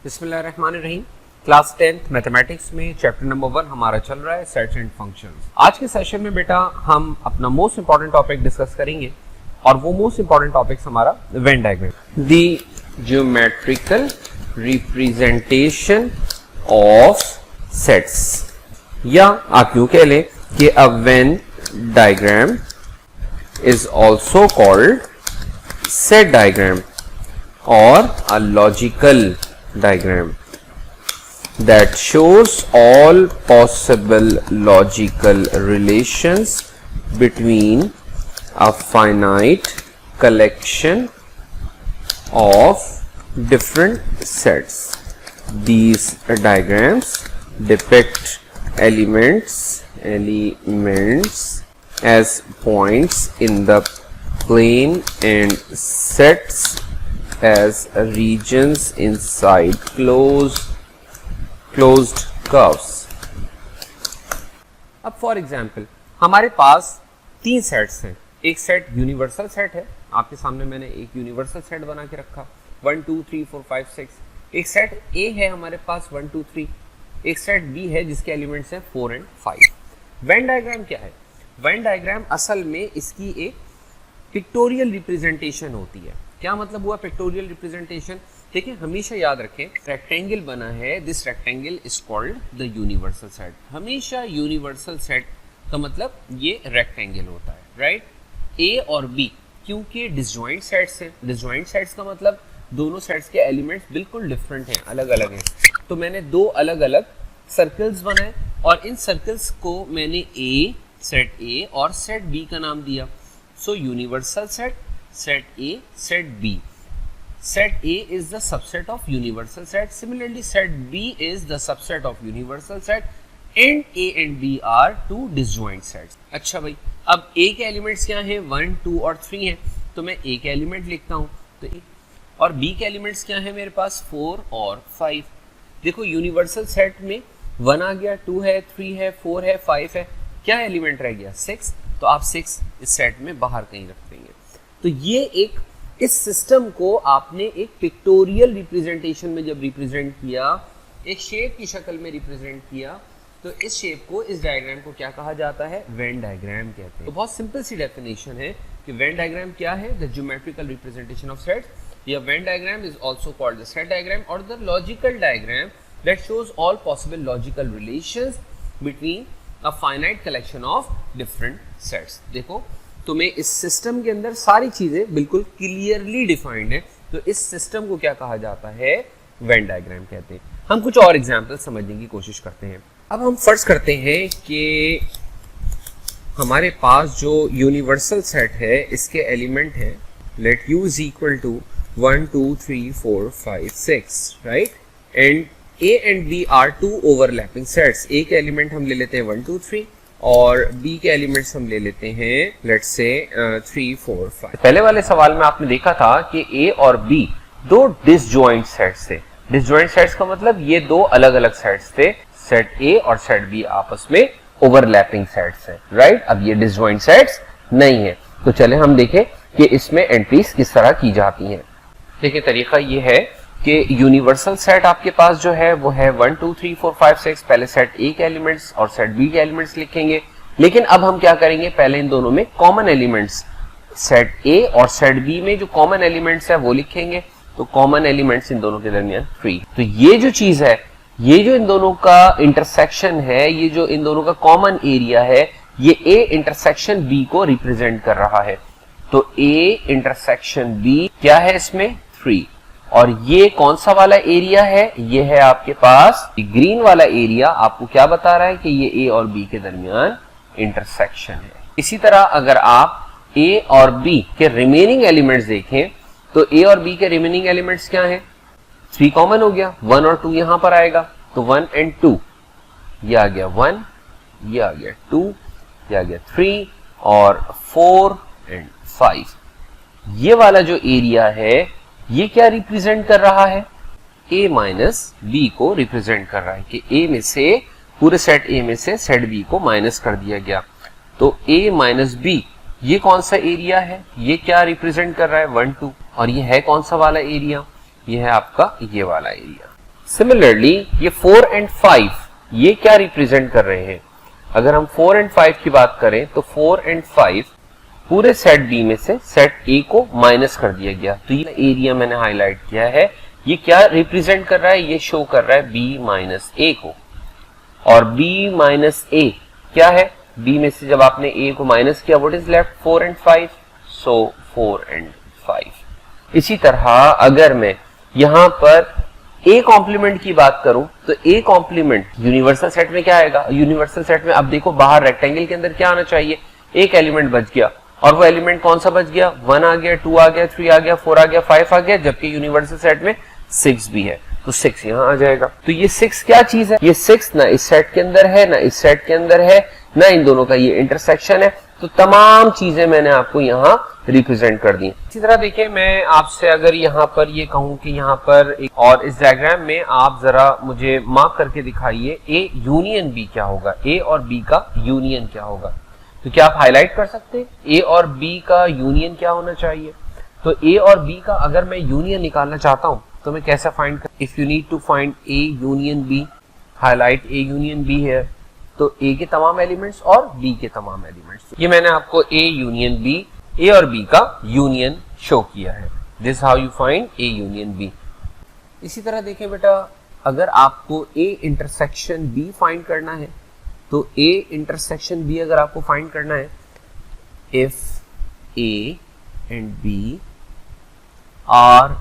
बिस्मिल्लाहिर्रहमानिर्रहीम। Class 10th mathematics में chapter number 1 हमारा चल रहा है सेट्स एंड फंक्शंस। आज के सेशन में बेटा हम अपना मोस्ट इंपॉर्टेंट टॉपिक डिस्कस करेंगे और वो मोस्ट इंपॉर्टेंट टॉपिक हमारा Venn diagram, the geometrical representation of sets, या आप यूं कह लें कि a Venn diagram is also called set diagram or a logical diagram that shows all possible logical relations between a finite collection of different sets. These diagrams depict elements as points in the plane and sets as regions inside closed curves. अब for example हमारे पास तीन sets हैं। एक set universal set है, आपके सामने मैंने एक यूनिवर्सल सेट बना के रखा 1 2 3 4 5 6। एक सेट ए है हमारे पास 1 2 3। एक सेट बी है जिसके एलिमेंट्स हैं 4 और 5। वेन डायग्राम क्या है? वेन डायग्राम असल में इसकी एक पिक्टोरियल रिप्रेजेंटेशन होती है। क्या मतलब हुआ पिक्टोरियल रिप्रेजेंटेशन? देखिए, हमेशा याद रखें, रेक्टेंगल बना है, this rectangle is called the universal set. हमेशा यूनिवर्सल सेट का मतलब ये रेक्टेंगल होता है, राइट? ए और बी क्योंकि डिसजॉइंट सेट्स हैं, डिसजॉइंट सेट्स का मतलब दोनों सेट्स के एलिमेंट्स बिल्कुल डिफरेंट हैं, अलग अलग हैं। तो मैंने दो अलग अलग सर्कल्स बनाए और इन सर्कल्स को मैंने सेट ए और सेट बी का नाम दिया। So universal set, set A, set B. Set A is the subset of universal set. Similarly, set B is the subset of universal set. And A and B are two disjoint sets. अच्छा भाई, अब A के elements क्या हैं? 1, 2 और 3 हैं, तो मैं A के एलिमेंट लिखता हूँ तो A, और B के एलिमेंट्स क्या हैं मेरे पास? 4 और 5। देखो, यूनिवर्सल सेट में 1 आ गया, 2 है, 3 है, 4 है, 5 है, क्या एलिमेंट रह गया? 6। तो आप 6 इस सेट में बाहर कहीं रख देंगे। तो ये एक, इस सिस्टम को आपने एक पिक्टोरियल रिप्रेजेंटेशन में जब रिप्रेजेंट किया, एक शेप की शक्ल में रिप्रेजेंट किया, तो इस शेप को, इस डायग्राम को क्या कहा जाता है? वेन डायग्राम कहते हैं। तो बहुत सिंपल सी डेफिनेशन है कि वेन डायग्राम क्या है? The geometrical representation of sets. या Venn diagram is also called the set diagram और the logical diagram that shows all possible logical relations between a finite collection of different sets. देखो, तुम्हें इस system के अंदर सारी चीजें बिल्कुल क्लियरली डिफाइंड है, तो इस सिस्टम को क्या कहा जाता है? वेन डायग्राम कहते हैं। हम कुछ और एग्जांपल समझने की कोशिश करते हैं। अब हम फर्ज करते हैं कि हमारे पास जो यूनिवर्सल सेट है इसके एलिमेंट हैं, let u is equal to 1 2 3 4 5 6, right? And a and b are two overlapping sets. a के एलिमेंट हम ले लेते हैं 1 2 3 और B के एलिमेंट्स हम ले लेते हैं लेट्स से 3 4 5। पहले वाले सवाल में आपने देखा था कि A और B दो डिसजॉइंट सेट्स थे। डिसजॉइंट सेट्स का मतलब ये दो अलग अलग सेट्स थे, सेट A और सेट B आपस में ओवरलैपिंग सेट्स हैं, राइट? अब ये डिसजॉइंट सेट्स नहीं है, तो चले हम देखें कि इसमें एंट्रीज किस तरह की जाती हैं। देखिए, तरीका ये है कि यूनिवर्सल सेट आपके पास जो है वो है 1 2 3 4 5 6। पहले सेट A के एलिमेंट्स और सेट B के एलिमेंट्स लिखेंगे, लेकिन अब हम क्या करेंगे? पहले इन दोनों में कॉमन एलिमेंट्स, सेट A और सेट B में जो कॉमन एलिमेंट्स है वो लिखेंगे। तो कॉमन एलिमेंट्स इन दोनों के दरमियान 3। तो ये जो चीज है, ये जो इन दोनों का इंटरसेक्शन है, ये जो इन दोनों का कॉमन एरिया है, ये A इंटरसेक्शन B को रिप्रेजेंट कर रहा है। तो A इंटरसेक्शन B क्या है इसमें? 3। और ये कौन सा वाला एरिया है? ये है आपके पास ग्रीन वाला एरिया। आपको क्या बता रहा है कि ये A और B के दरमियान इंटरसेक्शन है। इसी तरह अगर आप A और B के रिमेनिंग एलिमेंट्स देखें तो A और B के रिमेनिंग एलिमेंट्स क्या हैं? 3 कॉमन हो गया, 1 और 2 यहां पर आएगा, तो 1 एंड 2, ये आ गया 1, ये आ गया 2, ये आ गया 3 और 4 एंड 5। ये वाला जो एरिया है ये क्या रिप्रेजेंट कर रहा है? A माइनस B को रिप्रेजेंट कर रहा है कि A में से, पूरे सेट A में से सेट B को माइनस कर दिया गया। तो A माइनस B ये कौन सा एरिया है? ये क्या रिप्रेजेंट कर रहा है? 1 2। और ये है कौन सा वाला एरिया? ये है आपका ये वाला एरिया। सिमिलरली ये 4 एंड 5 ये क्या रिप्रेजेंट कर रहे हैं? अगर हम 4 एंड 5 की बात करें तो 4 एंड 5 पूरे सेट बी में से सेट ए को माइनस कर दिया गया। तो ये एरिया मैंने हाईलाइट किया है, ये क्या रिप्रेजेंट कर रहा है? ये शो कर रहा है बी माइनस ए को। और बी माइनस ए क्या है? बी में से जब आपने ए को माइनस किया, what is left? 4 and 5, so 4 and 5। इसी तरह अगर मैं यहां पर ए कॉम्प्लीमेंट की बात करूं तो ए कॉम्प्लीमेंट यूनिवर्सल सेट में क्या आएगा? यूनिवर्सल सेट में अब देखो बाहर रेक्टेंगल के अंदर क्या आना चाहिए? एक एलिमेंट बच गया, और वो एलिमेंट कौन सा बच गया? 1 आ गया, 2 आ गया, 3 आ गया, 4 आ गया, 5 आ गया, जबकि यूनिवर्सल सेट में 6 भी है, तो 6 यहां आ जाएगा। तो ये 6 क्या चीज है? ये 6 ना इस सेट के अंदर है, ना इस सेट के अंदर है, ना इन दोनों का ये इंटरसेक्शन है। तो तमाम चीजें मैंने आपको यहाँ रिप्रेजेंट कर दी। इसी तरह देखिए, मैं आपसे अगर यहाँ पर ये कहूं कि यहाँ पर एक और इस डायग्राम में आप जरा मुझे मार्क करके दिखाइए ए यूनियन बी क्या होगा, ए और बी का यूनियन क्या होगा। तो क्या आप हाईलाइट कर सकते हैं ए और बी का यूनियन क्या होना चाहिए? तो ए और बी का अगर मैं यूनियन निकालना चाहता हूं तो मैं कैसे फाइंड कर? If you need to find A union B, highlight A union B है, तो ए के तमाम एलिमेंट्स और बी के तमाम एलिमेंट्स। ये मैंने आपको ए यूनियन बी, ए और बी का यूनियन शो किया है। This how you find A union B. इसी तरह देखें बेटा, अगर आपको ए इंटरसेक्शन बी फाइंड करना है, तो ए इंटरसेक्शन बी अगर आपको फाइंड करना है, if A and B are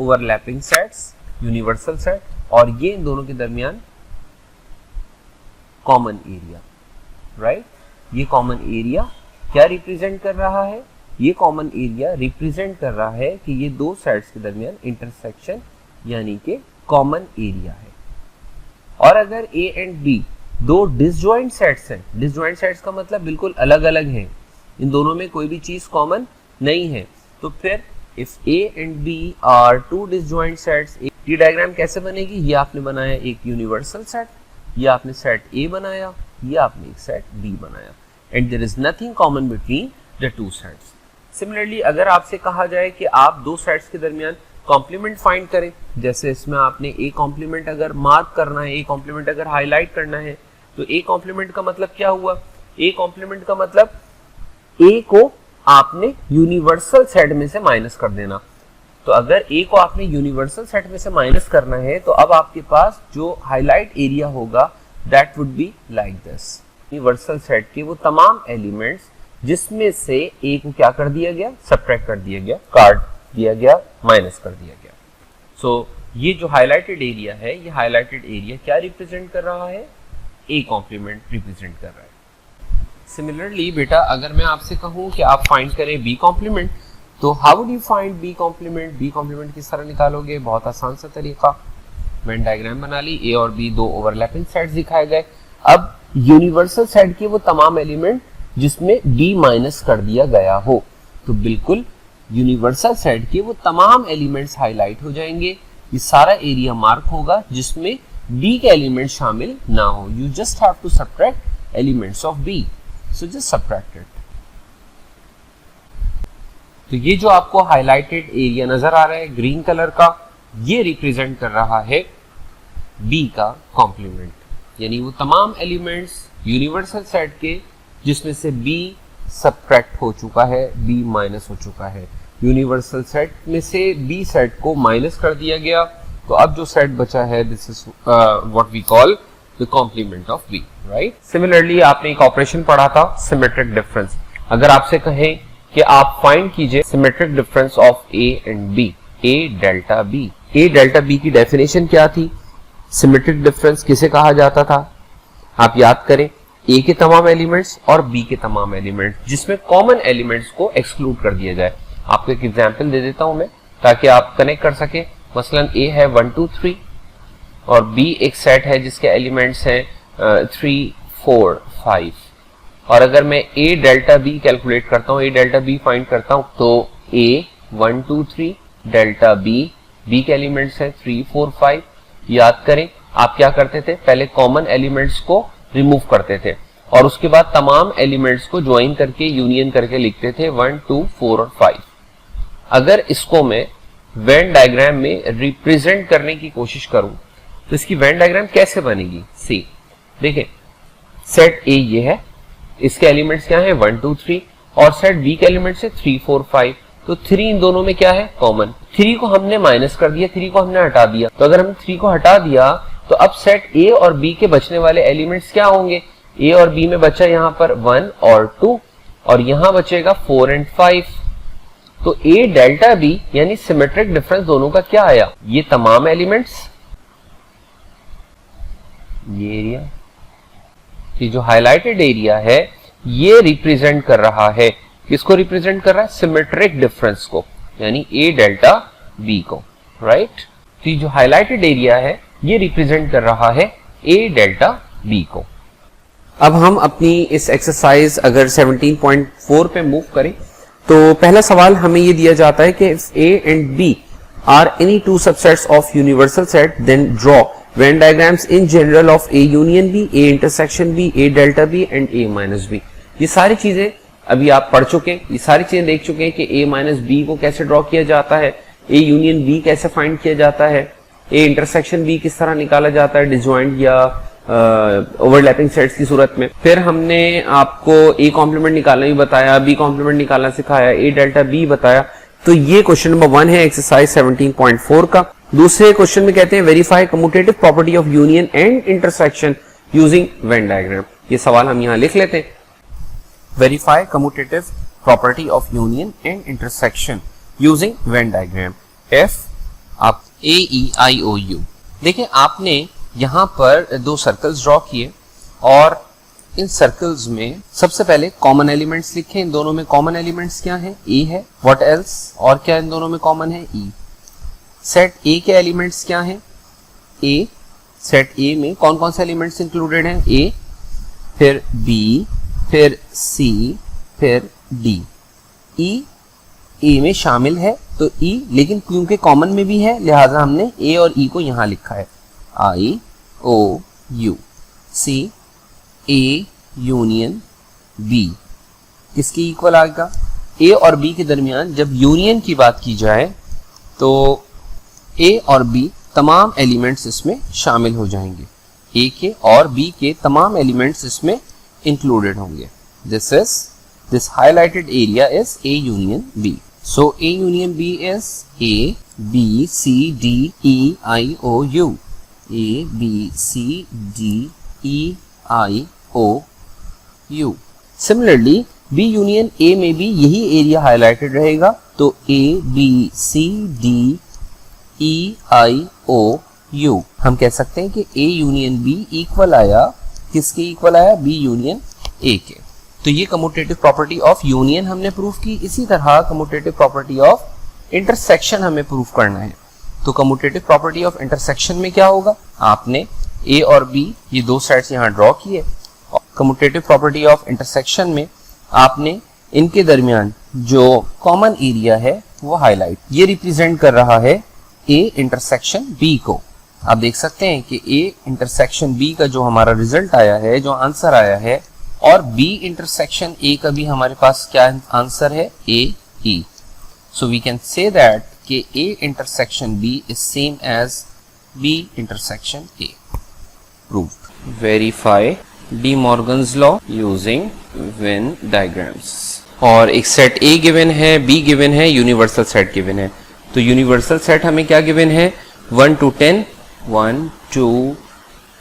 overlapping sets, universal set, और ये इन दोनों के दरमियान कॉमन एरिया, राइट? ये कॉमन एरिया क्या रिप्रेजेंट कर रहा है? ये कॉमन एरिया रिप्रेजेंट कर रहा है कि ये दो सेट्स के दरमियान इंटरसेक्शन यानी कि कॉमन एरिया है। और अगर ए एंड बी दो डिसजॉइंट सेट्स हैं, डिसजॉइंट सेट्स का मतलब बिल्कुल अलग अलग हैं, इन दोनों में कोई भी चीज कॉमन नहीं है, तो फिर if A and B are two disjoint sets, ये डायग्राम कैसे बनेगी? ये आपने बनाया एक यूनिवर्सल सेट, ये आपने सेट ए बनाया, ये आपने एक सेट बी बनाया, and there is nothing common between the two sets. Similarly अगर आपसे कहा जाए कि आप दो सेट्स के दरमियान कॉम्प्लीमेंट फाइंड करें, जैसे इसमें आपने ए कॉम्प्लीमेंट अगर मार्क करना है, ए कॉम्प्लीमेंट अगर हाईलाइट करना है, तो ए कॉम्प्लीमेंट का मतलब क्या हुआ? ए कॉम्प्लीमेंट का मतलब ए को आपने यूनिवर्सल सेट में से माइनस कर देना। तो अगर ए को आपने यूनिवर्सल सेट में से माइनस करना है, तो अब आपके पास जो हाईलाइट एरिया होगा that would be like this. Universal set के वो तमाम एलिमेंट्स जिसमें से ए को क्या कर दिया गया? सब्ट्रैक्ट कर दिया गया, काट दिया गया, माइनस कर दिया गया। सो ये जो हाईलाइटेड एरिया है, ये हाईलाइटेड एरिया क्या रिप्रेजेंट कर रहा है? ए कॉम्प्लीमेंट रिप्रेजेंट कर रहा है। सिमिलरली बेटा, अगर मैं आपसे कहूं कि आप फाइंड करें बी कॉम्प्लीमेंट, तो how would you find B complement? B complement किस तरह निकालोगे? बहुत आसान सा तरीका, मैंने डायग्राम बना ली, ए और बी दो ओवरलैपिंग सेट्स दिखाए गए। अब यूनिवर्सल सेट के वो तमाम एलिमेंट जिसमें बी माइनस कर दिया गया हो, तो बिल्कुल यूनिवर्सल सेट के वो तमाम एलिमेंट्स हाईलाइट हो जाएंगे, ये सारा एरिया मार्क होगा जिसमें बी के एलिमेंट शामिल ना हो। You just have to subtract elements of B, so just subtract it. तो ये जो आपको हाईलाइटेड एरिया नजर आ रहा है ग्रीन कलर का, ये रिप्रेजेंट कर रहा है बी का कॉम्प्लीमेंट, यानी वो तमाम एलिमेंट्स यूनिवर्सल सेट के जिसमें से बी सब्ट्रैक्ट हो चुका है, बी माइनस हो चुका है। यूनिवर्सल सेट में से बी सेट को माइनस कर दिया गया, तो अब जो सेट बचा है this is what we call the complement of B, right? Similarly आपने एक ऑपरेशन पढ़ा था सिमेट्रिक डिफरेंस। अगर आपसे कहें कि आप फाइंड कीजिए symmetric difference of A and B, A delta B, A delta B की डेफिनेशन क्या थी? सिमेट्रिक डिफरेंस किसे कहा जाता था? आप याद करें, ए के तमाम एलिमेंट्स और बी के तमाम एलिमेंट्स जिसमें कॉमन एलिमेंट्स को एक्सक्लूड कर दिया जाए। आपको एक एग्जांपल दे देता हूं मैं ताकि आप कनेक्ट कर सके। मसलन ए है 1 2 3 और बी एक सेट है जिसके एलिमेंट्स हैं 3 4 5, और अगर मैं ए डेल्टा बी कैलकुलेट करता हूं, ए डेल्टा बी फाइंड करता हूं, तो ए 1 2 3 डेल्टा बी, बी के एलिमेंट्स हैं 3 4 5। याद करें आप क्या करते थे? पहले कॉमन एलिमेंट्स को रिमूव करते थे और उसके बाद तमाम एलिमेंट्स को ज्वाइन करके यूनियन करके लिखते थे 1 2 4 और 5। अगर इसको मैं वेन डायग्राम में रिप्रेजेंट करने की कोशिश करूं तो इसकी वेन डायग्राम कैसे बनेगी? सी देखिए, सेट ए ये है, इसके एलिमेंट्स क्या है 1 2 3 और सेट बी के एलिमेंट्स है 3 4 5। तो 3 इन दोनों में क्या है? कॉमन। 3 को हमने माइनस कर दिया, 3 को हमने हटा दिया। तो अगर हमने 3 को हटा दिया तो अब सेट ए और बी के बचने वाले एलिमेंट्स क्या होंगे? ए और बी में बचा यहां पर 1 और 2 और यहां बचेगा 4 एंड 5। तो ए डेल्टा बी यानी सिमेट्रिक डिफरेंस दोनों का क्या आया? ये तमाम एलिमेंट्स, ये एरिया, ये जो हाईलाइटेड एरिया है ये रिप्रेजेंट कर रहा है, किसको रिप्रेजेंट कर रहा है? सिमेट्रिक डिफरेंस को, यानी ए डेल्टा बी को, राइट। तो ये जो हाईलाइटेड एरिया है ये रिप्रेजेंट कर रहा है ए डेल्टा बी को। अब हम अपनी इस एक्सरसाइज अगर 17.4 पे मूव करें तो पहला सवाल हमें ये दिया जाता है कि if A and B are any two subsets of universal set then draw Venn diagrams in general of A union B, A intersection B, A delta B and A minus B. ये सारी चीजें अभी आप पढ़ चुके, ये सारी चीजें देख चुके हैं कि ए माइनस बी को कैसे ड्रॉ किया जाता है, ए यूनियन बी कैसे फाइंड किया जाता है, ए इंटरसेक्शन बी किस तरह निकाला जाता है डिसजॉइंट या ओवरलैपिंग सेट्स की सूरत में। फिर हमने आपको ए कॉम्प्लीमेंट निकालना भी बताया, बी कॉम्प्लीमेंट निकालना सिखाया, ए डेल्टा बी बताया। तो ये क्वेश्चन नंबर 1 है एक्सरसाइज 17.4 का। दूसरे क्वेश्चन में कहते हैं verify commutative property of union and intersection using Venn diagram. ये सवाल हम यहां लिख लेते हैं, verify commutative property of union and intersection using Venn diagram. F आप AEIOU। देखिए आपने यहां पर 2 सर्कल्स ड्रॉ किए और इन सर्कल्स में सबसे पहले कॉमन एलिमेंट्स लिखे। इन दोनों में कॉमन एलिमेंट्स क्या हैं? ए है, व्हाट एल्स, और क्या इन दोनों में कॉमन है? ई। सेट ए के एलिमेंट्स क्या हैं? ए। सेट ए में कौन कौन से एलिमेंट्स इंक्लूडेड हैं? ए, फिर बी, फिर सी, फिर डी। ई ए में शामिल है तो ई, लेकिन क्योंकि कॉमन में भी है लिहाजा हमने ए और ई को यहां लिखा है, IOU। C A union B किसके इक्वल आएगा? ए और बी के दरमियान जब यूनियन की बात की जाए तो ए और बी तमाम एलिमेंट्स इसमें शामिल हो जाएंगे, ए के और बी के तमाम एलिमेंट्स इसमें इंक्लूडेड होंगे। This highlighted area is A union B. So A union B is A, B, C, D, E, I, O, U. A, B, C, D, E, I, O, U. Similarly, B union A में भी यही area highlighted रहेगा तो A, B, C, D, E, I, O, U। हम कह सकते हैं कि A यूनियन B इक्वल आया, किसके इक्वल आया? B यूनियन A के। तो ये कम्यूटेटिव प्रॉपर्टी ऑफ यूनियन हमने प्रूफ की। इसी तरह कम्यूटेटिव प्रॉपर्टी ऑफ इंटरसेक्शन हमें प्रूफ करना है। तो कम्यूटेटिव प्रॉपर्टी ऑफ इंटरसेक्शन में क्या होगा? आपने ए और बी ये 2 सेट्स यहां ड्रॉ किए। कम्यूटेटिव प्रॉपर्टी ऑफ इंटरसेक्शन में आपने इनके दरमियान जो कॉमन एरिया है वो हाईलाइट, ये रिप्रेजेंट कर रहा है ए इंटरसेक्शन बी को। आप देख सकते हैं कि ए इंटरसेक्शन बी का जो हमारा रिजल्ट आया है, जो आंसर आया है, और बी इंटरसेक्शन ए का भी हमारे पास क्या आंसर है? A E. So we can say that कि A intersection B is same as B intersection A. Proved. Verify De Morgan's law using Venn diagrams. और एक सेट ए गिवन है, B given है, यूनिवर्सल सेट गिवन है। तो universal set हमें क्या given है? 1 to 10, 1 2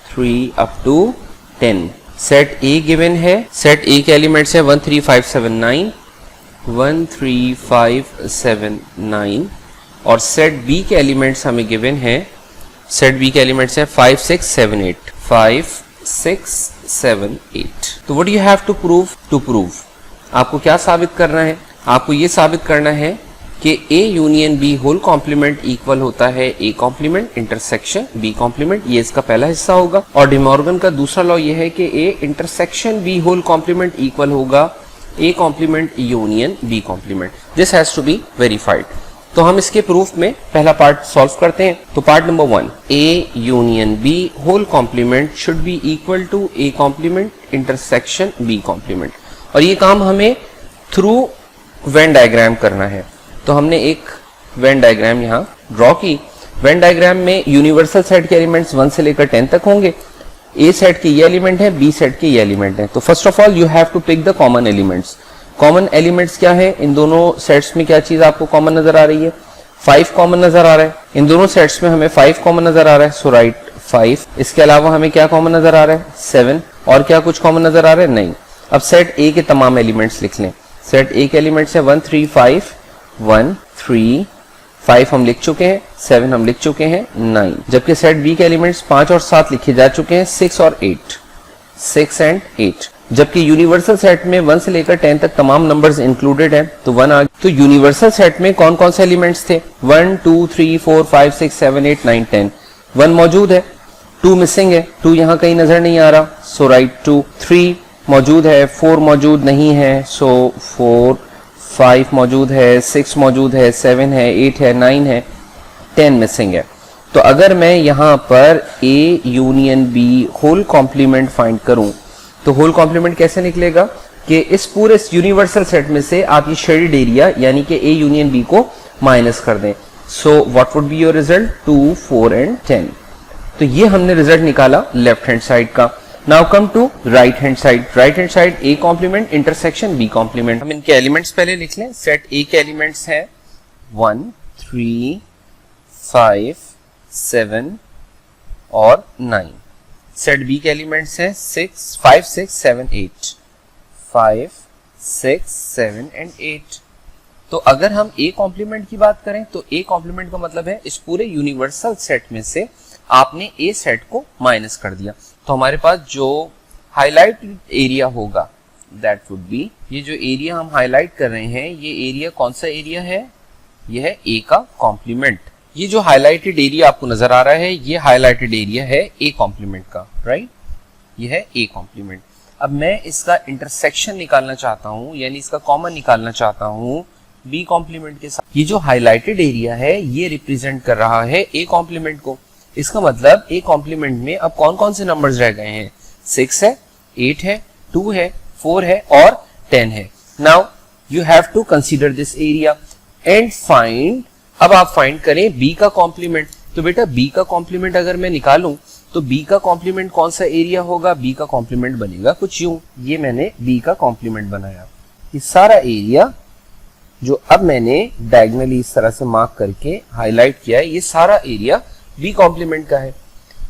3 up to 10। Set A given है, सेट ए के एलिमेंट्स है 1 3 5 7 9, 1 3 5 7 9, और सेट बी के एलिमेंट्स हमें गिवन है, सेट बी के एलिमेंट्स है 5 6 7 8, 5 6 7 8। तो what you have to prove? To prove आपको क्या साबित करना है? आपको ये साबित करना है कि A union B whole complement equal होता है A complement intersection B complement. ये इसका पहला हिस्सा होगा। और डिमॉर्गन का दूसरा लॉ ये है कि A intersection B whole complement equal होगा A complement union B complement. This has to be verified. तो हम इसके प्रूफ में पहला पार्ट सॉल्व करते हैं। तो part number 1, A union B whole complement should be equal to A complement intersection B complement. और ये काम हमें थ्रू वेन डायग्राम करना है। तो हमने एक वेन डायग्राम यहाँ ड्रॉ की। वेन डायग्राम में यूनिवर्सल सेट के एलिमेंट्स 1 से लेकर 10 तक होंगे। ए सेट के ये एलिमेंट है, बी सेट के ये एलिमेंट है। तो first of all you have to pick the common elements. Common elements क्या है? इन दोनों सेट्स में क्या चीज आपको कॉमन नजर आ रही है? 5 कॉमन नजर आ रहा है। इन दोनों सेट्स में हमें 5 कॉमन नजर आ रहा है, सो राइट 5। इसके अलावा हमें क्या कॉमन नजर आ रहा है? 7। और क्या कुछ कॉमन नजर आ रहा है? नहीं। अब सेट ए के तमाम एलिमेंट्स लिख लें। सेट ए के एलिमेंट्स है 1 3 5, 1 3 5 हम लिख चुके हैं, 7 हम लिख चुके हैं, 9। जबकि सेट बी के एलिमेंट्स 5 और 7 लिखे जा चुके हैं, 6 और 8, 6 एंड 8। जबकि यूनिवर्सल सेट में 1 से लेकर 10 तक तमाम नंबर्स इंक्लूडेड हैं, तो 1 आ गया। तो यूनिवर्सल सेट में कौन कौन से एलिमेंट्स थे? 1 2 3 4 5 6 7 8 9 10। 1 मौजूद है, 2 मिसिंग है, 2 यहाँ कहीं नजर नहीं आ रहा, सो राइट 2। 3 मौजूद है, 4 मौजूद नहीं है, सो 4। 5 मौजूद है, 6 मौजूद है, 7 है, 8 है, 9 है, 10 मिसिंग है। तो अगर मैं यहाँ पर A union B whole complement find करूं, तो होल कॉम्प्लीमेंट कैसे निकलेगा कि इस पूरे यूनिवर्सल सेट में से आप ये शेडेड एरिया यानी कि A यूनियन B को माइनस कर दें। So what would be your result? 2 4 and 10। तो ये हमने रिजल्ट निकाला लेफ्ट हैंड साइड का। Now come to right hand side. Right hand side A complement intersection B complement. हम इनके एलिमेंट्स पहले लिख लें। सेट A के एलिमेंट्स हैं 1 3 5 7 और 9। सेट B के एलिमेंट्स हैं 5 6 7 8, 5 6 7 एंड 8। तो अगर हम A कॉम्प्लीमेंट की बात करें तो A कॉम्प्लीमेंट का मतलब है इस पूरे यूनिवर्सल सेट में से आपने A सेट को माइनस कर दिया। तो हमारे पास जो हाईलाइट एरिया होगा दैट वुड बी, ये जो एरिया हम हाईलाइट कर रहे हैं ये एरिया कौन सा एरिया है? ये है A का कॉम्प्लीमेंट। ये जो हाईलाइटेड एरिया आपको नजर आ रहा है ये हाईलाइटेड एरिया है A कॉम्प्लीमेंट का, राइट? ये है A कॉम्प्लीमेंट। अब मैं इसका इंटरसेक्शन निकालना चाहता हूं यानी इसका कॉमन निकालना चाहता हूं B कॉम्प्लीमेंट के साथ। ये जो हाईलाइटेड एरिया है ये रिप्रेजेंट कर रहा है A कॉम्प्लीमेंट को। इसका मतलब A कॉम्प्लीमेंट में अब कौन कौन से नंबर्स रह गए हैं? 6 है, 8 है, 2 है, 4 है और 10 है। Now you have to consider this area and find. अब आप फाइंड करें B का कॉम्प्लीमेंट। तो बेटा B का कॉम्प्लीमेंट अगर मैं निकालूं तो B का कॉम्प्लीमेंट कौन सा एरिया होगा? B का कॉम्प्लीमेंट बनेगा कुछ यूं। ये मैंने B का कॉम्प्लीमेंट बनाया। ये सारा एरिया जो अब मैंने डायगोनली इस तरह से मार्क करके हाईलाइट किया है, ये सारा एरिया B कॉम्प्लीमेंट का है।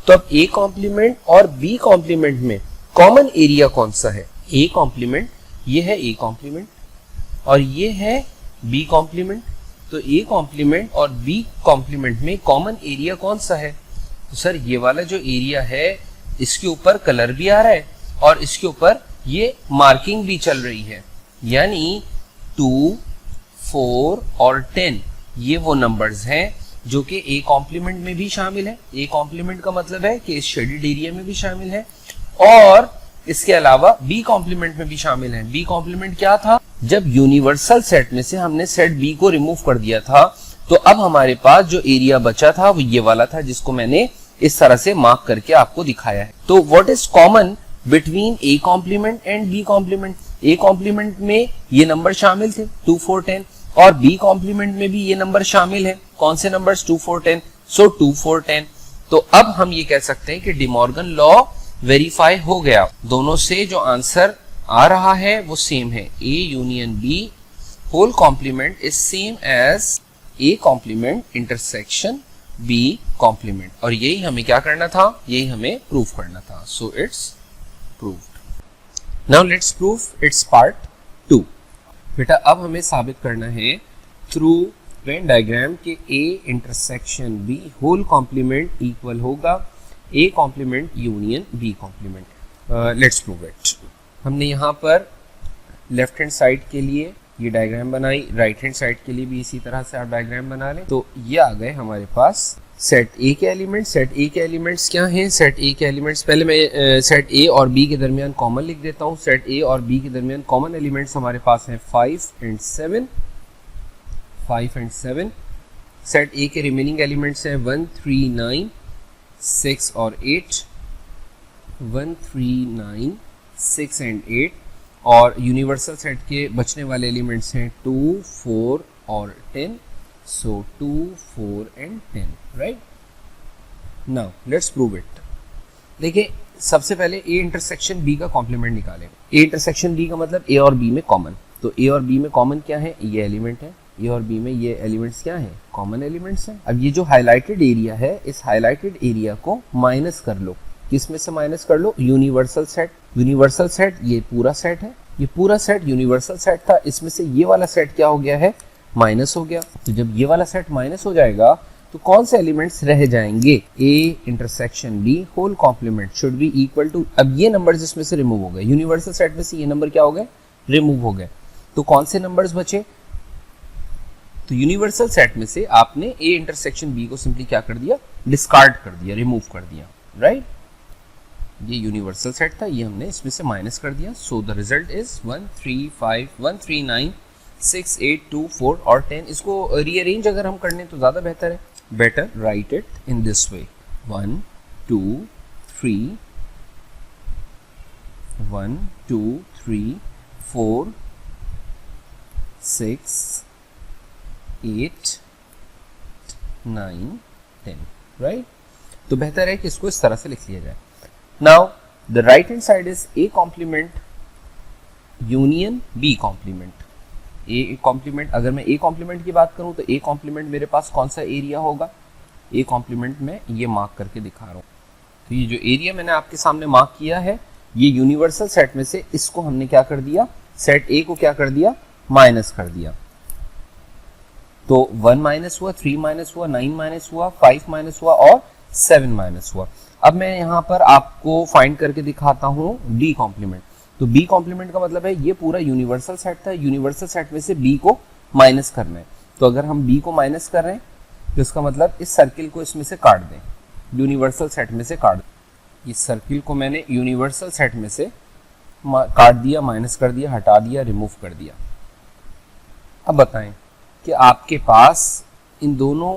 तो अब A कॉम्प्लीमेंट और B कॉम्प्लीमेंट में कॉमन एरिया कौन सा है? A कॉम्प्लीमेंट, ये है A कॉम्प्लीमेंट और ये है B कॉम्प्लीमेंट। तो A कॉम्प्लीमेंट और B कॉम्प्लीमेंट में कॉमन एरिया कौन सा है? तो सर ये वाला जो एरिया है इसके ऊपर कलर भी आ रहा है और इसके ऊपर ये मार्किंग भी चल रही है, यानी 2 4 और 10 ये वो नंबर्स हैं जो कि A कॉम्प्लीमेंट में भी शामिल है। A कॉम्प्लीमेंट का मतलब है कि इस शेडेड एरिया में भी शामिल है और इसके अलावा B कॉम्प्लीमेंट में भी शामिल है। B कॉम्प्लीमेंट क्या था? जब यूनिवर्सल सेट में से हमने सेट B को रिमूव कर दिया था तो अब हमारे पास जो एरिया बचा था वो ये वाला था जिसको मैंने इस तरह से मार्क करके आपको दिखाया है। तो what is common between A complement and B complement? A complement में ये नंबर शामिल थे 2 4 10 और B कॉम्प्लीमेंट में भी ये नंबर शामिल है। कौन से नंबर्स? 2 4 10। सो 2 4 10। तो अब हम ये कह सकते हैं कि डिमॉर्गन लॉ वेरीफाई हो गया। दोनों से जो आंसर आ रहा है वो सेम है। A union B whole complement is same as A complement intersection B complement. और यही हमें क्या करना था? यही हमें प्रूव करना था। So it's proved. Now let's prove its part 2। बेटा अब हमें साबित करना है थ्रू वेन डायग्राम के A intersection B whole complement equal होगा A complement union B complement. Let's prove it. हमने यहाँ पर लेफ्ट हैंड साइड के लिए ये डायग्राम बनाई, राइट हैंड साइड के लिए भी इसी तरह से आप डायग्राम बना लें। तो ये आ गए हमारे पास सेट A के एलिमेंट्स। सेट A के एलिमेंट्स क्या हैं? सेट A के एलिमेंट्स पहले मैं सेट A और B के दरमियान कॉमन लिख देता हूँ। सेट A और B के दरमियान कॉमन एलिमेंट्स हमारे पास हैं 5 एंड 7। 5 एंड 7। सेट A के रिमेनिंग एलिमेंट्स हैं 1 3 9 6 और 8। 1 3 9 6 एंड 8। और यूनिवर्सल सेट के बचने वाले एलिमेंट्स हैं 2 4 और 10। So 2, 4 and 10, right? Now let's prove it. देखिए सबसे पहले A इंटरसेक्शन B का कॉम्प्लीमेंट निकालें. A इंटरसेक्शन B का मतलब A और B में कॉमन. तो A और B में कॉमन क्या है? ये एलिमेंट है. A और B में ये एलिमेंट्स क्या है? कॉमन एलिमेंट्स हैं. अब ये जो हाईलाइटेड एरिया है, इस हाईलाइटेड एरिया को माइनस कर लो. किस में से माइनस कर लो? Universal set. यूनिवर्सल सेट ये पूरा सेट है. ये पूरा सेट यूनिवर्सल सेट था. इसमें से ये वाला सेट क्या हो गया है? माइनस हो गया. तो जब ये वाला सेट माइनस हो जाएगा तो कौन से एलिमेंट्स रह जाएंगे? A intersection B whole complement should be equal to. अब ये नंबर्स इसमें से रिमूव हो गए. यूनिवर्सल सेट में से ये नंबर क्या हो गए? रिमूव हो गए. तो कौन से नंबर्स बचे? तो यूनिवर्सल सेट में से आपने A इंटरसेक्शन B को सिंपली क्या कर दिया? डिस्कार्ड कर दिया, रिमूव कर दिया, राइट? ये यूनिवर्सल सेट था, ये हमने इसमें से माइनस कर दिया. सो द रिजल्ट इज 1 3 5 1 3 9 6 8 2 4 और 10. इसको रीअरेंज अगर हम कर लें तो ज़्यादा बेहतर है. Better right it in this way. 1 2 3 1 2 3 4 6 8 9 10, right? तो बेहतर है कि इसको इस तरह से लिख लिया जाए. Now the right hand side is A complement union B complement. A complement, अगर मैं A कॉम्प्लीमेंट की बात करूं तो A कॉम्प्लीमेंट मेरे पास कौन सा एरिया होगा? A कॉम्प्लीमेंट में ये मार्क करके दिखा रहा हूं. तो ये जो एरिया मैंने आपके सामने मार्क किया है, ये यूनिवर्सल सेट में से इसको हमने क्या कर दिया? सेट A को क्या कर दिया? माइनस कर दिया. तो 1 माइनस हुआ, 3 माइनस हुआ, 9 माइनस हुआ, 5 माइनस हुआ और 7 माइनस हुआ. अब मैं यहाँ पर आपको फाइंड करके दिखाता हूँ D कॉम्प्लीमेंट. तो B कॉम्प्लीमेंट का मतलब है ये पूरा यूनिवर्सल सेट था. यूनिवर्सल सेट में से B को माइनस करना है. तो अगर हम B को माइनस कर रहे हैं तो इसका मतलब इस सर्किल को इसमें से काट दें, यूनिवर्सल सेट में से काट दें. इस सर्किल को मैंने यूनिवर्सल सेट में से काट दिया, माइनस कर दिया, हटा दिया, रिमूव कर दिया. अब बताएं कि आपके पास इन दोनों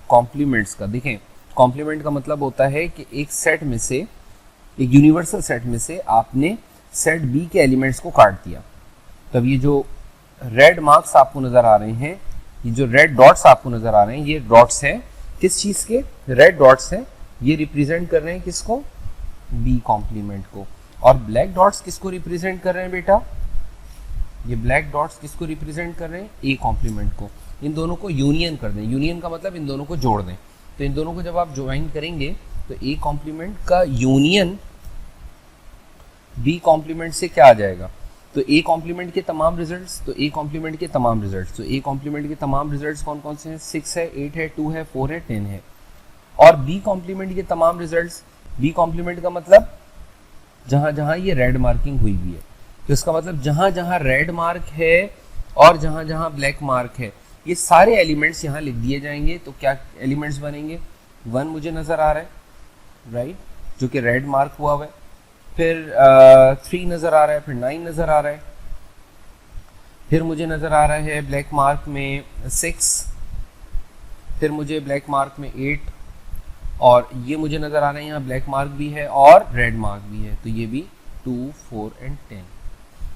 कॉम्प्लीमेंट्स का, देखें कॉम्प्लीमेंट का मतलब होता है कि एक सेट में से, एक यूनिवर्सल सेट में से आपने सेट B के एलिमेंट्स को काट दिया. तब ये जो रेड मार्क्स आपको नजर आ रहे हैं, ये जो रेड डॉट्स आपको नजर आ रहे हैं, ये डॉट्स हैं किस चीज के? रेड डॉट्स हैं. ये रिप्रेजेंट कर रहे हैं किसको? B कॉम्प्लीमेंट को. और ब्लैक डॉट्स किसको रिप्रेजेंट कर रहे हैं बेटा? ये ब्लैक डॉट्स किसको रिप्रेजेंट कर रहे हैं? A कॉम्प्लीमेंट को. इन दोनों को यूनियन कर दें. यूनियन का मतलब इन दोनों को जोड़ दें. तो इन दोनों को जब आप ज्वाइन करेंगे तो A कॉम्प्लीमेंट का यूनियन B कॉम्प्लीमेंट से क्या आ जाएगा? तो A कॉम्प्लीमेंट के तमाम रिजल्ट्स, तो A कॉम्प्लीमेंट के तमाम रिजल्ट्स, तो A कॉम्प्लीमेंट के तमाम रिजल्ट्स कौन कौन से हैं? 6 है, 8 है, 2 है, 4 है, 10 है. और B कॉम्प्लीमेंट के तमाम रिजल्ट्स, B कॉम्प्लीमेंट का मतलब जहां जहां ये रेड मार्किंग हुई हुई है, तो इसका मतलब जहां जहां रेड मार्क है और जहां जहां ब्लैक मार्क है, ये सारे एलिमेंट्स यहाँ लिख दिए जाएंगे. तो क्या एलिमेंट्स बनेंगे? 1 मुझे नजर आ रहा है, राइट, जो कि रेड मार्क हुआ हुआ है. फिर 3 नजर आ रहा है, फिर 9 नजर आ रहा है, फिर मुझे नजर आ रहा है ब्लैक मार्क में 6, फिर मुझे ब्लैक मार्क में 8, और ये मुझे नजर आ रहा है यहाँ ब्लैक मार्क भी है और रेड मार्क भी है. तो ये भी 2 4 एंड 10.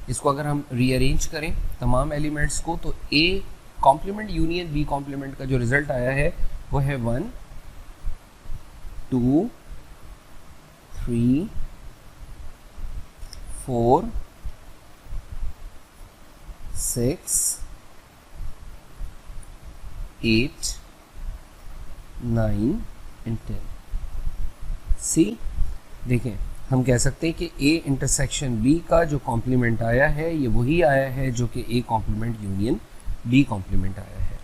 इसको अगर हम रीअरेंज करें तमाम एलिमेंट्स को, तो A complement union B complement का जो रिजल्ट आया है वो है 1 2 3 4 6 8 9 एंड 10. सी, देखें हम कह सकते हैं कि A इंटरसेक्शन B का जो कॉम्प्लीमेंट आया है ये वही आया है जो कि A complement union B complement आया है.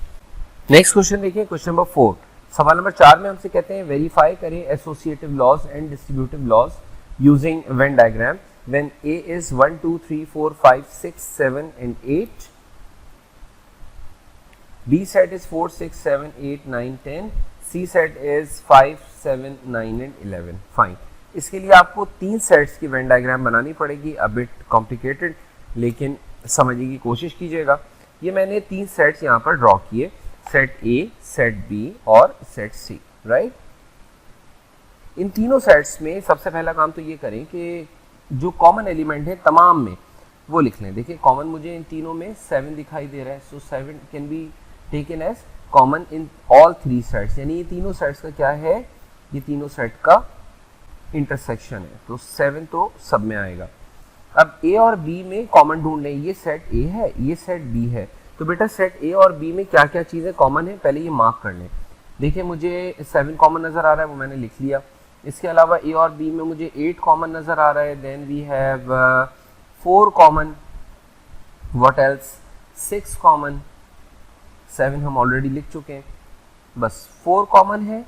नेक्स्ट क्वेश्चन देखिए, क्वेश्चन नंबर 4. सवाल नंबर 4 में हमसे कहते हैं वेरीफाई करें associative laws and distributive laws using Venn diagram when A is 1 2 3 4 5 6 7 and 8, B set is 4 6 7 8 9 10, C set is 5 7 9 and 11. Fine. इसके लिए आपको 3 सेट्स की वेन डायग्राम बनानी पड़ेगी. अ बिट कॉम्प्लिकेटेड, लेकिन समझने की कोशिश कीजिएगा. ये मैंने 3 सेट्स यहाँ पर ड्रॉ किए, सेट A, सेट B और सेट C, राइट. इन तीनों सेट्स में सबसे पहला काम तो ये करें कि जो कॉमन एलिमेंट है तमाम में वो लिख लें. देखिए कॉमन मुझे इन तीनों में 7 दिखाई दे रहा है, so 7 can be taken as common in all three sets, यानी ये तीनों सेट्स का क्या है, ये तीनों सेट का इंटरसेक्शन है, तो 7 तो सब में आएगा। अब ए और बी में कॉमन ढूंढ लें, ये सेट ए है, ये सेट बी है, तो बेटा सेट ए और बी में क्या क्या चीज़ें कॉमन है पहले ये मार्क कर लें। देखिए मुझे 7 कॉमन नज़र आ रहा है, वो मैंने लिख लिया। इसके अलावा ए और बी में मुझे 8 कॉमन नज़र आ रहा है, then we have 4 common, what else, 6 common, 7 हम ऑलरेडी लिख चुके हैं, बस 4 कॉमन है,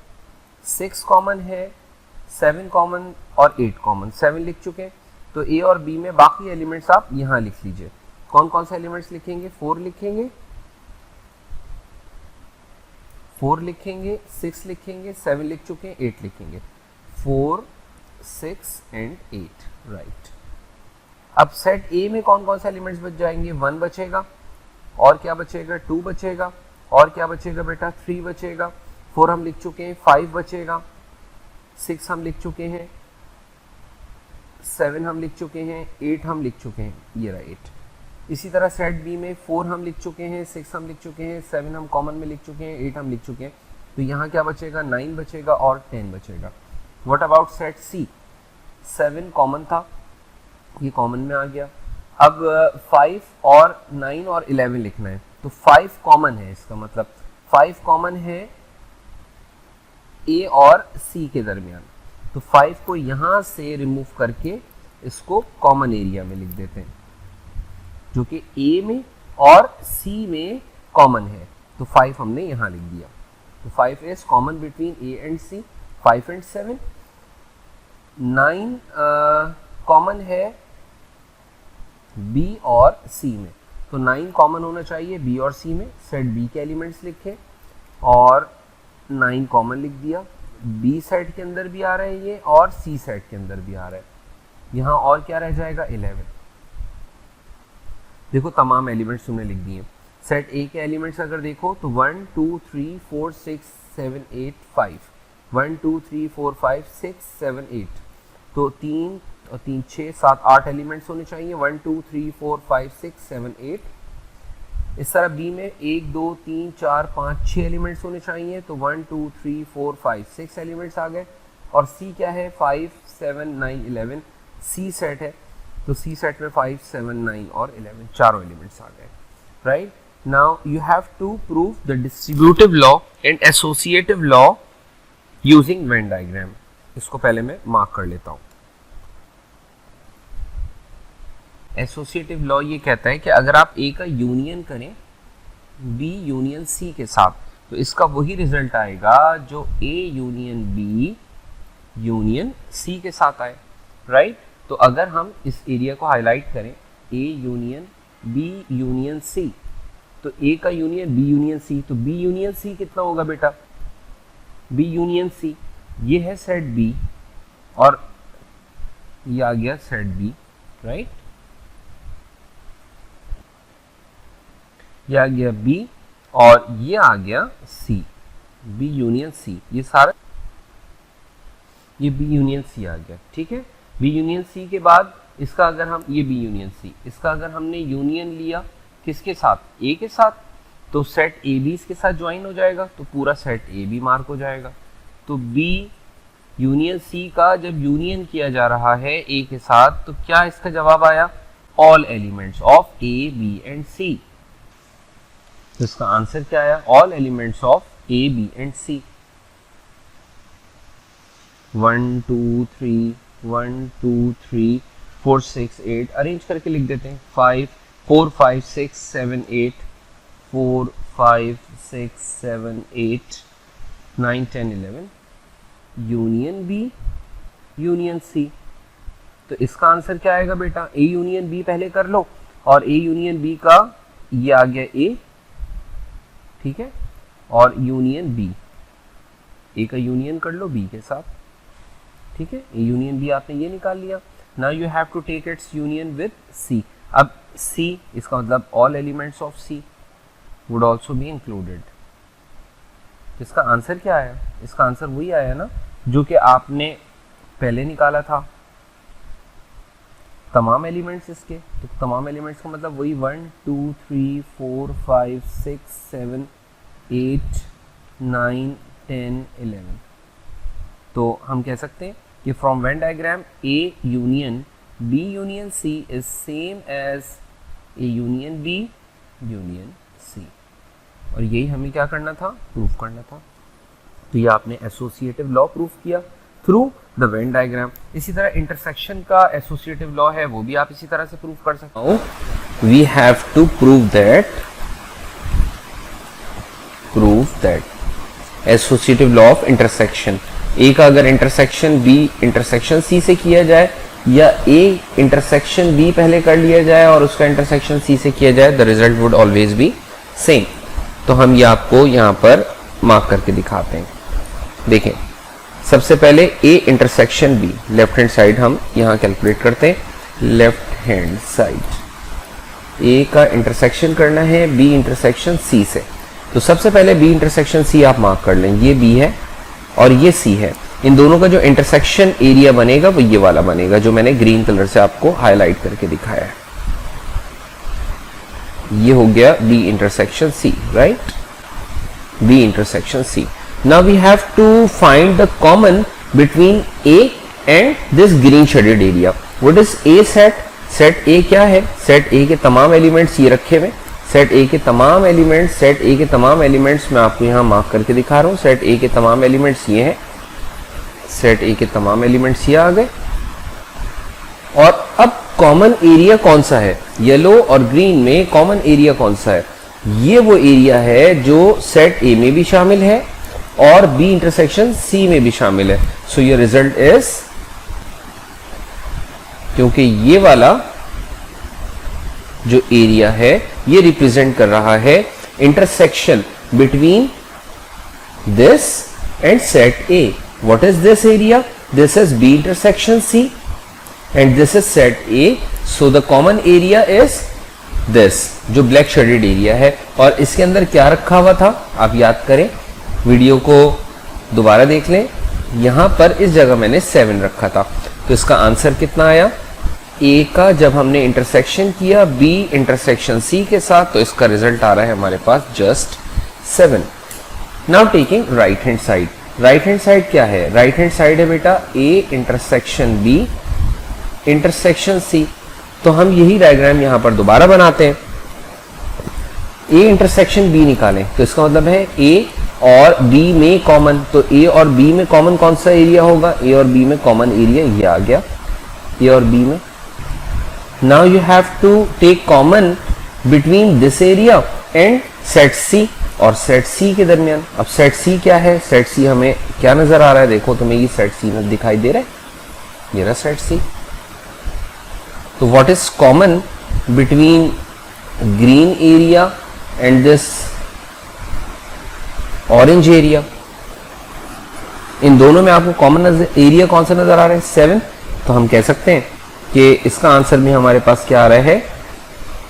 6 कॉमन है, 7 कॉमन और 8 कॉमन, 7 लिख चुके हैं। तो ए और बी में बाकी एलिमेंट्स आप यहाँ लिख लीजिए। कौन कौन से एलिमेंट्स लिखेंगे, 4 लिखेंगे, 4 लिखेंगे, 6 लिखेंगे, 7 लिख चुके हैं, 8 लिखेंगे, 4, 6 एंड 8, राइट। अब सेट ए में कौन कौन से एलिमेंट्स बच जाएंगे, 1 बचेगा, और क्या बचेगा, 2 बचेगा, और क्या बचेगा बेटा, 3 बचेगा, 4 हम लिख चुके हैं, 5 बचेगा, 6 हम लिख चुके हैं, 7 हम लिख चुके हैं, 8 हम लिख चुके हैं, ये रहा 8। इसी तरह सेट बी में 4 हम लिख चुके हैं, 6 हम लिख चुके हैं, 7 हम कॉमन में लिख चुके हैं, 8 हम लिख चुके हैं, तो यहाँ क्या बचेगा, 9 बचेगा और 10 बचेगा। What about set C, 7 common था, ये कॉमन में आ गया। अब 5 और 9 और 11 लिखना है, तो 5 कॉमन है, इसका मतलब 5 कॉमन है ए और सी के दरमियान, तो 5 को यहाँ से रिमूव करके इसको कॉमन एरिया में लिख देते हैं, जो कि ए में और सी में कॉमन है, तो 5 हमने यहाँ लिख दिया। तो 5 is common between A and C, 5 and 7। 9 common है बी और सी में, तो 9 कॉमन होना चाहिए बी और सी में, सेट बी के एलिमेंट्स लिखे और 9 कॉमन लिख दिया। बी सेट के अंदर भी आ रहा है ये और सी सेट के अंदर भी आ रहा है, यहाँ और क्या रह जाएगा, 11। देखो तमाम एलिमेंट्स तुमने लिख दिए। सेट ए के एलिमेंट्स अगर देखो तो 1 2 3 4 6 7 8 5, 1 2 3 4 5 6 7 8, तो 3 और 3 6 7 8 एलिमेंट्स होने चाहिए, 1 2 3 4 5 6 7 8। इस तरह बी में 1 2 3 4 5 6 एलिमेंट्स होने चाहिए, तो 1 2 3 4 5 6 एलिमेंट्स आ गए। और सी क्या है, 5 7 9 11, सी सेट है, तो सी सेट में 5 7 9 और 11 चारों एलिमेंट्स आ गए, right. Now you have to prove the distributive law and associative law using Venn diagram. इसको पहले मैं मार्क कर लेता हूं। एसोसिएटिव लॉ ये कहता है कि अगर आप ए का यूनियन करें बी यूनियन सी के साथ, तो इसका वही रिजल्ट आएगा जो A union B union C के साथ आए, राइट। तो अगर हम इस एरिया को हाईलाइट करें, A union B union C, तो ए का यूनियन बी यूनियन सी, तो बी यूनियन सी कितना होगा बेटा, बी यूनियन सी, ये है सेट बी और ये आ गया सेट बी, राइट। ये आ गया बी और ये आ गया सी, बी यूनियन सी, ये सारा ये बी यूनियन सी आ गया, ठीक है। बी यूनियन सी के बाद इसका अगर हम ये बी यूनियन सी, इसका अगर हमने यूनियन लिया किसके साथ, ए के साथ, तो सेट ए बी इसके साथ ज्वाइन हो जाएगा, तो पूरा सेट ए बी मार्क हो जाएगा। तो बी यूनियन सी का जब यूनियन किया जा रहा है ए के साथ, तो क्या इसका जवाब आया, all elements of A B and C. तो इसका आंसर क्या आया, all elements of A B and C. 1 2 3 1 2 3 4 6 8 arrange करके लिख देते हैं, 5 4 5 6 7 8 4 5 6 7 8 9 10 11, यूनियन बी यूनियन सी। तो इसका आंसर क्या आएगा बेटा, ए यूनियन बी पहले कर लो, और ए यूनियन बी का ये आ गया ए, ठीक है, और यूनियन बी, ए का यूनियन कर लो बी के साथ, ठीक है, ए यूनियन बी आपने ये निकाल लिया। Now you have to take its union with C. अब सी इसका मतलब all elements of C would also be included. इसका आंसर क्या आया, इसका आंसर वही आया ना जो कि आपने पहले निकाला था, तमाम एलिमेंट्स इसके, तो तमाम एलिमेंट्स का मतलब वही 1 2 3 4 5 6 7 8 9 10 11। तो हम कह सकते हैं कि from Venn diagram A union B union C is same as A union B union C। और यही हमें क्या करना था, प्रूफ करना था। तो ये आपने एसोसिएटिव लॉ प्रूफ किया थ्रू द वेन डायग्राम। इसी तरह इंटरसेक्शन का एसोसिएटिव लॉ है, वो भी आप इसी तरह से प्रूफ कर सकते हो। We have to prove that associative law of intersection, A का अगर इंटरसेक्शन बी इंटरसेक्शन सी से किया जाए, या ए इंटरसेक्शन बी पहले कर लिया जाए और उसका इंटरसेक्शन सी से किया जाए, the result would always be same. तो हम ये आपको यहाँ पर मार्क करके दिखाते हैं। देखें, सबसे पहले A intersection B, left hand side हम यहाँ कैलकुलेट करते हैं। लेफ्ट हैंड साइड ए का इंटरसेक्शन करना है बी इंटरसेक्शन सी से। तो सबसे पहले बी इंटरसेक्शन सी आप मार्क कर लें, ये बी है और ये सी है। इन दोनों का जो इंटरसेक्शन एरिया बनेगा वो ये वाला बनेगा, जो मैंने ग्रीन कलर से आपको हाईलाइट करके दिखाया है। ये हो गया B intersection C, right, B intersection C. Now we have to find the common between A and this green shaded area. What is A set? Set A क्या है? सेट ए के तमाम एलिमेंट्स ये रखे हुए, सेट ए के तमाम elements मैं आपको यहाँ मार्क करके दिखा रहा हूँ। सेट ए के तमाम एलिमेंट्स ये हैं, सेट ए के तमाम एलिमेंट्स ये आ गए। और अब कॉमन एरिया कौन सा है? येलो और ग्रीन में कॉमन एरिया कौन सा है? ये वो एरिया है जो सेट ए में भी शामिल है और बी इंटरसेक्शन सी में भी शामिल है। सो योर रिजल्ट इज, क्योंकि ये वाला जो एरिया है ये रिप्रेजेंट कर रहा है intersection between this and set A. What is this area? This is B intersection C and this is set A, so the common area is this, जो ब्लैक शेडेड एरिया है। और इसके अंदर क्या रखा हुआ था आप याद करें, वीडियो को दोबारा देख लें। यहाँ पर इस जगह मैंने 7 रखा था, तो इसका आंसर कितना आया? A का जब हमने इंटरसेक्शन किया B इंटरसेक्शन C के साथ, तो इसका रिजल्ट आ रहा है हमारे पास just 7। Now taking right hand side. Right hand side क्या है? राइट हैंड साइड है बेटा A intersection B intersection C. तो हम यही डायग्राम यहां पर दोबारा बनाते हैं। ए इंटरसेक्शन बी निकालें, तो इसका मतलब है ए और बी में कॉमन। तो ए और बी में कॉमन कौन सा एरिया होगा? ए और बी में कॉमन एरिया ये आ गया, ए और बी में। Now you have to take common between this area and set C और सेट सी के दरमियान। अब सेट सी क्या है? सेट सी हमें क्या नजर आ रहा है? देखो तुम्हें ये सेट सी में दिखाई दे रहा है, ये रहा सेट सी। तो what is common between green area and this orange area? इन दोनों में आपको कॉमन एरिया कौन सा नजर आ रहा है? 7। तो हम कह सकते हैं कि इसका आंसर भी हमारे पास क्या आ रहा है?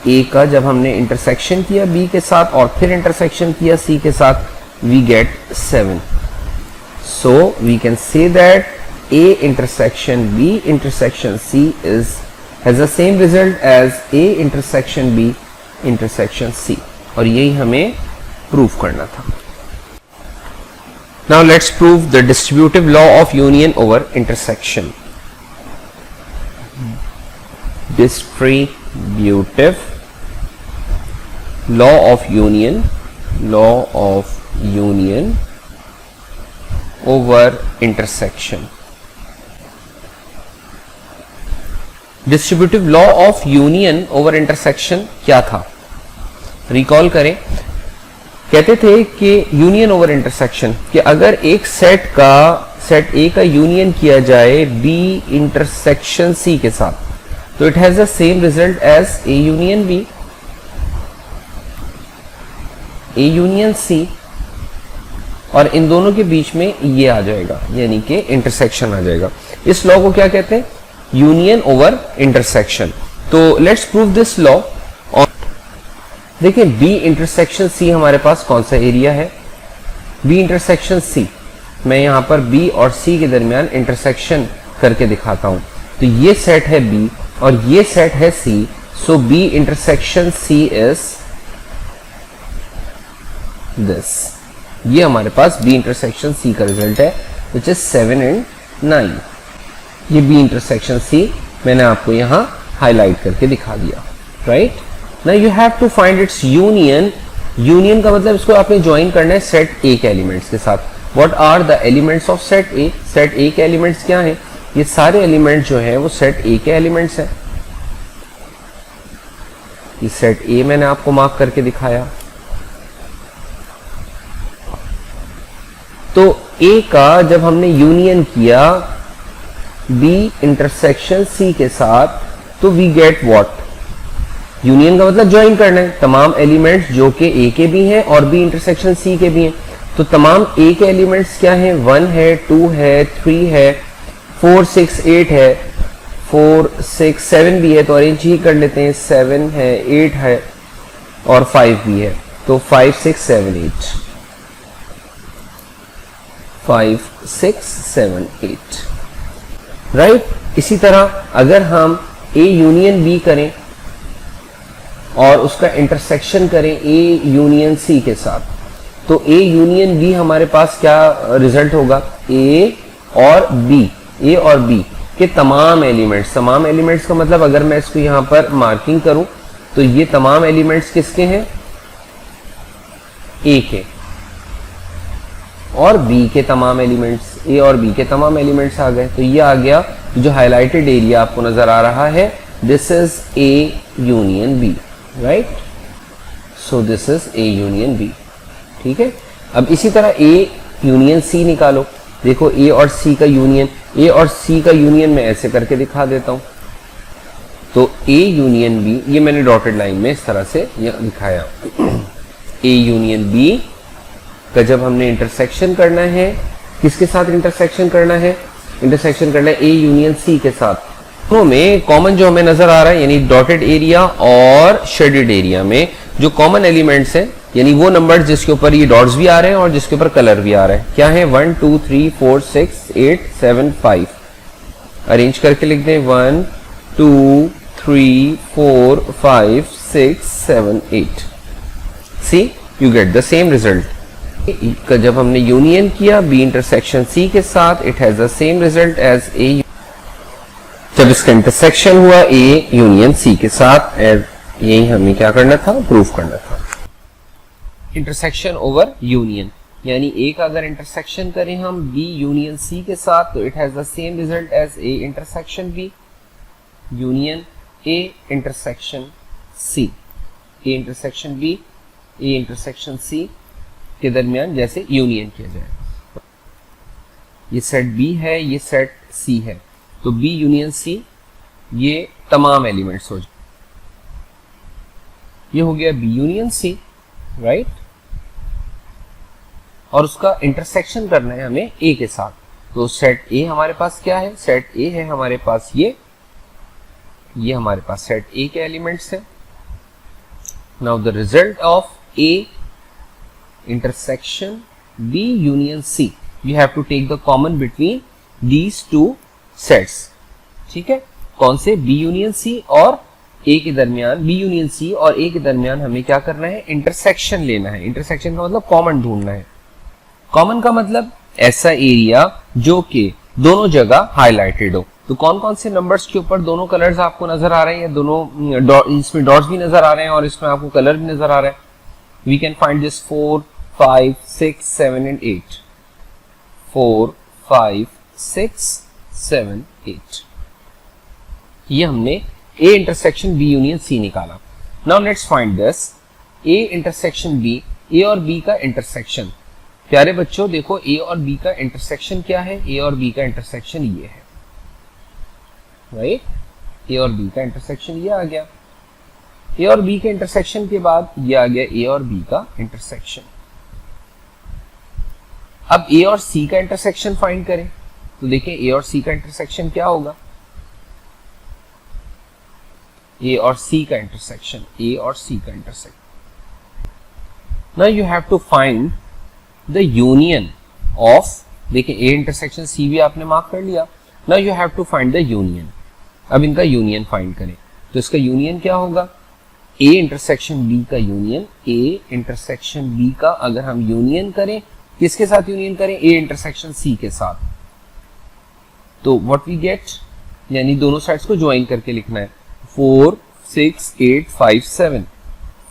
ए का जब हमने इंटरसेक्शन किया बी के साथ और फिर इंटरसेक्शन किया सी के साथ, we get 7। So we can say that A intersection B intersection C is has the same result as A intersection B intersection C, और यही हमें प्रूफ करना था। Now let's prove the distributive law of union over intersection. Distributive law of union over intersection. Distributive law of union over intersection क्या था? Recall करें, कहते थे कि यूनियन ओवर इंटरसेक्शन, कि अगर एक सेट ए का यूनियन किया जाए बी इंटरसेक्शन सी के साथ, तो it has the same result as A union B, A union C, और इन दोनों के बीच में ये आ जाएगा, यानी कि इंटरसेक्शन आ जाएगा। इस लॉ को क्या कहते हैं? Union over intersection. तो लेट्स प्रूव दिस लॉ। देखिए बी इंटरसेक्शन सी हमारे पास कौन सा एरिया है? B intersection C. मैं यहां पर बी और सी के दरमियान इंटरसेक्शन करके दिखाता हूं। तो ये सेट है बी और ये सेट है C. So B intersection C is this. ये हमारे पास बी इंटरसेक्शन सी का रिजल्ट है विच इज 7 and 9। ये बी इंटरसेक्शन सी मैंने आपको यहाँ हाईलाइट करके दिखा दिया, right. Now you have to find its union. Union का मतलब इसको आपने ज्वाइन करना है सेट ए के एलिमेंट्स के साथ। What are the elements of set A? Set A के एलिमेंट्स क्या है? ये सारे एलिमेंट्स जो है वो सेट ए के एलिमेंट्स हैं। ये सेट ए मैंने आपको मार्क करके दिखाया। तो ए का जब हमने यूनियन किया बी इंटरसेक्शन सी के साथ तो वी गेट व्हाट? यूनियन का मतलब ज्वाइन करना है तमाम एलिमेंट्स जो कि ए के भी हैं और बी इंटरसेक्शन सी के भी हैं। तो तमाम ए के एलिमेंट्स क्या हैं? 1 है, 2 है, 3 है, 4 6 8 है, 4 6 7 भी है तो अरेंज ही कर लेते हैं। 7 है, 8 है और 5 भी है तो 5 6 7 8 5 6 7 8, राइट। इसी तरह अगर हम ए यूनियन बी करें और उसका इंटरसेक्शन करें ए यूनियन सी के साथ तो ए यूनियन बी हमारे पास क्या रिजल्ट होगा? ए और बी के तमाम एलिमेंट्स का मतलब अगर मैं इसको यहां पर मार्किंग करूं तो ये तमाम एलिमेंट्स किसके हैं? ए के और बी के तमाम एलिमेंट्स, ए और बी के तमाम एलिमेंट्स आ गए। तो ये आ गया जो हाईलाइटेड एरिया आपको नजर आ रहा है, this is A union B, right. So this is A union B, ठीक है। अब इसी तरह ए यूनियन सी निकालो। देखो ए और सी का यूनियन मैं ऐसे करके दिखा देता हूं। तो ए यूनियन बी, ये मैंने डॉटेड लाइन में इस तरह से दिखाया। ए यूनियन बी का जब हमने इंटरसेक्शन करना है, किसके साथ इंटरसेक्शन करना है? इंटरसेक्शन करना है ए यूनियन सी के साथ। दोनों में कॉमन जो हमें नजर आ रहा है यानी डॉटेड एरिया और शेडेड एरिया में जो कॉमन एलिमेंट्स हैं यानी वो नंबर्स जिसके ऊपर ये डॉट्स भी आ रहे हैं और जिसके ऊपर कलर भी आ रहा है, क्या है? 1 2 3 4 6 8 7 5। अरेंज करके लिख दें 1 2 3 4 5 6 7 8। See you get the same result. का जब हमने यूनियन किया बी इंटरसेक्शन सी के साथ, it has the same result as A. जब इसका इंटरसेक्शन हुआ ए यूनियन सी के साथ, यही हमें क्या करना था? प्रूव करना था। इंटरसेक्शन ओवर यूनियन यानी ए का अगर इंटरसेक्शन करें हम बी यूनियन सी के साथ तो it has the same result as A intersection B union A intersection C. A intersection B, A intersection C के दरमियान जैसे यूनियन किया जाए। ये सेट बी है, ये सेट सी है तो बी यूनियन सी ये तमाम एलिमेंट्स हो जाए। ये हो गया बी यूनियन सी, राइट। और उसका इंटरसेक्शन करना है हमें ए के साथ। तो सेट ए हमारे पास क्या है? सेट ए है हमारे पास ये हमारे पास सेट ए के एलिमेंट्स है। Now the result of A intersection B union C, you have to take the common between these two sets, ठीक है। कौन से? B union C और A के दरमियान, B union C और A के दरमियान हमें क्या करना है? इंटरसेक्शन लेना है। इंटरसेक्शन का मतलब कॉमन ढूंढना है। कॉमन का मतलब ऐसा एरिया जो कि दोनों जगह हाईलाइटेड हो। तो कौन कौन से नंबर्स के ऊपर दोनों कलर्स आपको नजर आ रहे हैं? दोनों इसमें डॉट्स भी नजर आ रहे हैं और इसमें आपको कलर भी नजर आ रहा है। We can find this 4 5 6 7 and 8 4 5 6 7 8। ये हमने A intersection B union C निकाला। Now let's find this A intersection B, A और B का इंटरसेक्शन। प्यारे बच्चों देखो A और B का इंटरसेक्शन क्या है? A और B का इंटरसेक्शन ये है, राइट। A और B का इंटरसेक्शन ये आ गया। ए और बी के इंटरसेक्शन के बाद ये आ गया ए और बी का इंटरसेक्शन। अब ए और सी का इंटरसेक्शन फाइंड करें तो देखिए ए और सी का इंटरसेक्शन क्या होगा? ए और सी का इंटरसेक्शन, ए और सी का intersection. Now you have to find the union of, देखिए ए इंटरसेक्शन सी भी आपने मार्क कर लिया। Now you have to find the union. अब इनका यूनियन फाइंड करें तो इसका यूनियन क्या होगा? ए इंटरसेक्शन बी का यूनियन, ए इंटरसेक्शन बी का अगर हम यूनियन करें, किसके साथ यूनियन करें? ए इंटरसेक्शन सी के साथ, तो व्हाट वी गेट, यानी दोनों साइड्स को ज्वाइन करके लिखना है 4 6 8 5 7,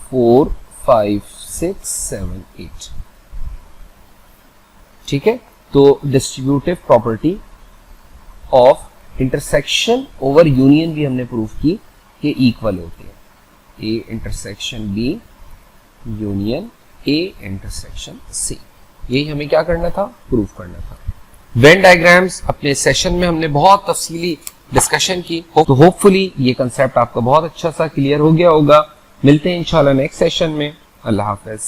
4 5 6 7 8। ठीक है, तो distributive property of intersection over union भी हमने प्रूफ की कि इक्वल होती है, A intersection B union A intersection C. यही हमें क्या करना था? प्रूफ करना था। वेन डायग्राम्स अपने सेशन में हमने बहुत तफसीली डिस्कशन की, तो होपफुली ये कंसेप्ट आपका बहुत अच्छा सा क्लियर हो गया होगा। मिलते हैं इंशाल्लाह नेक्स्ट सेशन में। अल्लाह हाफिज।